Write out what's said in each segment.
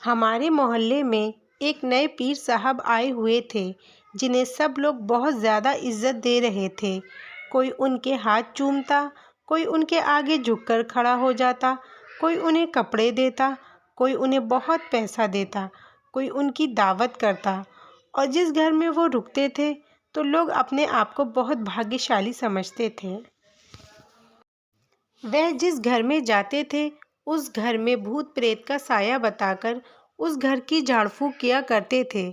हमारे मोहल्ले में एक नए पीर साहब आए हुए थे जिन्हें सब लोग बहुत ज़्यादा इज्जत दे रहे थे। कोई उनके हाथ चूमता, कोई उनके आगे झुककर खड़ा हो जाता, कोई उन्हें कपड़े देता, कोई उन्हें बहुत पैसा देता, कोई उनकी दावत करता। और जिस घर में वो रुकते थे तो लोग अपने आप को बहुत भाग्यशाली समझते थे। वह जिस घर में जाते थे उस घर में भूत प्रेत का साया बताकर उस घर की झाड़ फूँक किया करते थे।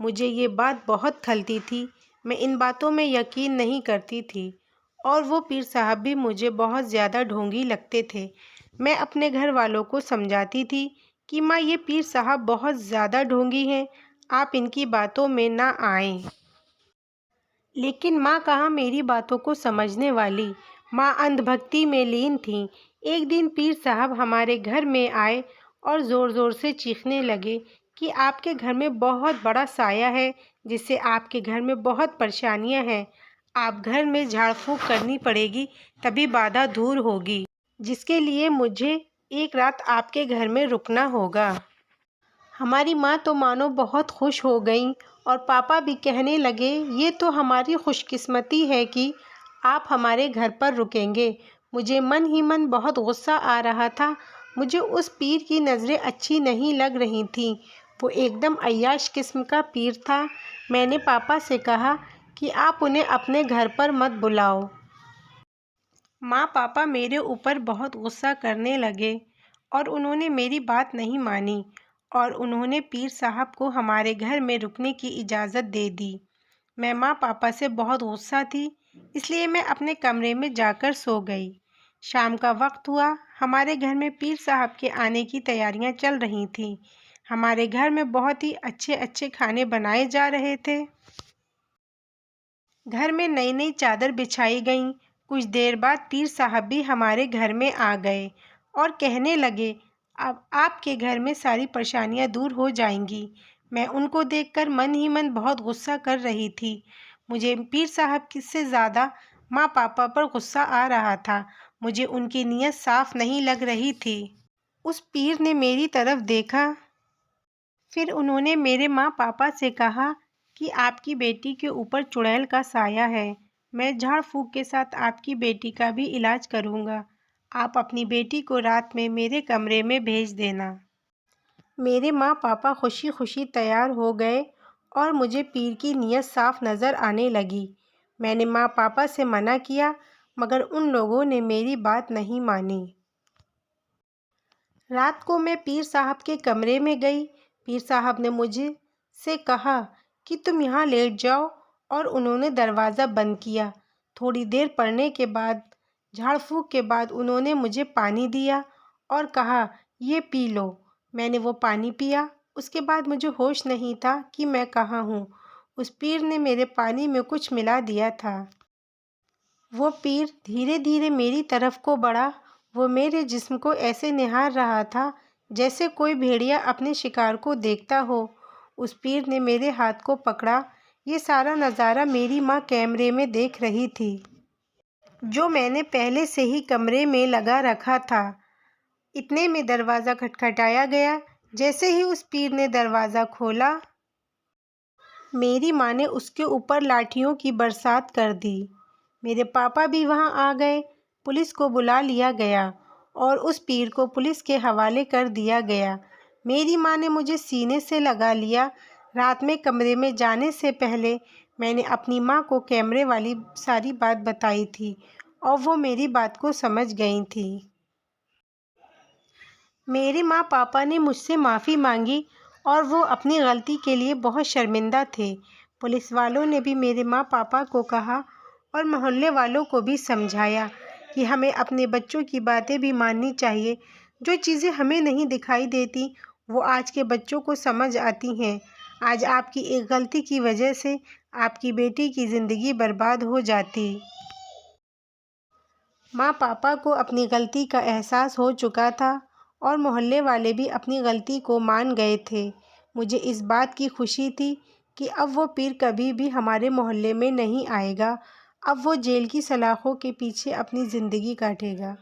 मुझे ये बात बहुत खलती थी। मैं इन बातों में यकीन नहीं करती थी और वो पीर साहब भी मुझे बहुत ज़्यादा ढोंगी लगते थे। मैं अपने घर वालों को समझाती थी कि माँ, ये पीर साहब बहुत ज़्यादा ढोंगी हैं, आप इनकी बातों में ना आएं। लेकिन माँ कहाँ मेरी बातों को समझने वाली। माँ अंधभक्ति में लीन थीं। एक दिन पीर साहब हमारे घर में आए और ज़ोर-ज़ोर से चीखने लगे कि आपके घर में बहुत बड़ा साया है, जिससे आपके घर में बहुत परेशानियां हैं। आप घर में झाड़ फूँक करनी पड़ेगी, तभी बाधा दूर होगी, जिसके लिए मुझे एक रात आपके घर में रुकना होगा। हमारी माँ तो मानो बहुत खुश हो गईं और पापा भी कहने लगे, ये तो हमारी खुशकिस्मती है कि आप हमारे घर पर रुकेंगे। मुझे मन ही मन बहुत गुस्सा आ रहा था। मुझे उस पीर की नज़रें अच्छी नहीं लग रही थीं। वो एकदम अय्याश किस्म का पीर था। मैंने पापा से कहा कि आप उन्हें अपने घर पर मत बुलाओ। माँ पापा मेरे ऊपर बहुत गुस्सा करने लगे और उन्होंने मेरी बात नहीं मानी और उन्होंने पीर साहब को हमारे घर में रुकने की इजाज़त दे दी। मैं माँ पापा से बहुत गुस्सा थी, इसलिए मैं अपने कमरे में जाकर सो गई। शाम का वक्त हुआ। हमारे घर में पीर साहब के आने की तैयारियां चल रही थीं। हमारे घर में बहुत ही अच्छे अच्छे खाने बनाए जा रहे थे। घर में नई नई चादर बिछाई गईं। कुछ देर बाद पीर साहब भी हमारे घर में आ गए और कहने लगे, अब आपके घर में सारी परेशानियां दूर हो जाएंगी। मैं उनको देखकर मन ही मन बहुत गुस्सा कर रही थी। मुझे पीर साहब से ज़्यादा माँ पापा पर गुस्सा आ रहा था। मुझे उनकी नीयत साफ नहीं लग रही थी। उस पीर ने मेरी तरफ देखा, फिर उन्होंने मेरे माँ पापा से कहा कि आपकी बेटी के ऊपर चुड़ैल का साया है। मैं झाड़ फूँक के साथ आपकी बेटी का भी इलाज करूँगा। आप अपनी बेटी को रात में मेरे कमरे में भेज देना। मेरे माँ पापा खुशी खुशी तैयार हो गए और मुझे पीर की नीयत साफ नज़र आने लगी। मैंने माँ पापा से मना किया, मगर उन लोगों ने मेरी बात नहीं मानी। रात को मैं पीर साहब के कमरे में गई। पीर साहब ने मुझे से कहा कि तुम यहाँ लेट जाओ और उन्होंने दरवाज़ा बंद किया। थोड़ी देर पड़ने के बाद, झाड़ फूँक के बाद, उन्होंने मुझे पानी दिया और कहा, ये पी लो। मैंने वो पानी पिया। उसके बाद मुझे होश नहीं था कि मैं कहाँ हूँ। उस पीर ने मेरे पानी में कुछ मिला दिया था। वो पीर धीरे धीरे मेरी तरफ को बढ़ा। वो मेरे जिस्म को ऐसे निहार रहा था जैसे कोई भेड़िया अपने शिकार को देखता हो। उस पीर ने मेरे हाथ को पकड़ा। ये सारा नज़ारा मेरी माँ कैमरे में देख रही थी, जो मैंने पहले से ही कमरे में लगा रखा था। इतने में दरवाज़ा खटखटाया गया। जैसे ही उस पीर ने दरवाज़ा खोला, मेरी माँ ने उसके ऊपर लाठियों की बरसात कर दी। मेरे पापा भी वहाँ आ गए। पुलिस को बुला लिया गया और उस पीर को पुलिस के हवाले कर दिया गया। मेरी माँ ने मुझे सीने से लगा लिया। रात में कमरे में जाने से पहले मैंने अपनी माँ को कैमरे वाली सारी बात बताई थी और वो मेरी बात को समझ गई थी। मेरे माँ पापा ने मुझसे माफ़ी मांगी और वो अपनी गलती के लिए बहुत शर्मिंदा थे। पुलिस वालों ने भी मेरे माँ पापा को कहा और मोहल्ले वालों को भी समझाया कि हमें अपने बच्चों की बातें भी माननी चाहिए। जो चीज़ें हमें नहीं दिखाई देती वो आज के बच्चों को समझ आती हैं। आज आपकी एक गलती की वजह से आपकी बेटी की ज़िंदगी बर्बाद हो जाती। माँ पापा को अपनी गलती का एहसास हो चुका था और मोहल्ले वाले भी अपनी गलती को मान गए थे। मुझे इस बात की खुशी थी कि अब वो पीर कभी भी हमारे मोहल्ले में नहीं आएगा। अब वो जेल की सलाखों के पीछे अपनी ज़िंदगी काटेगा।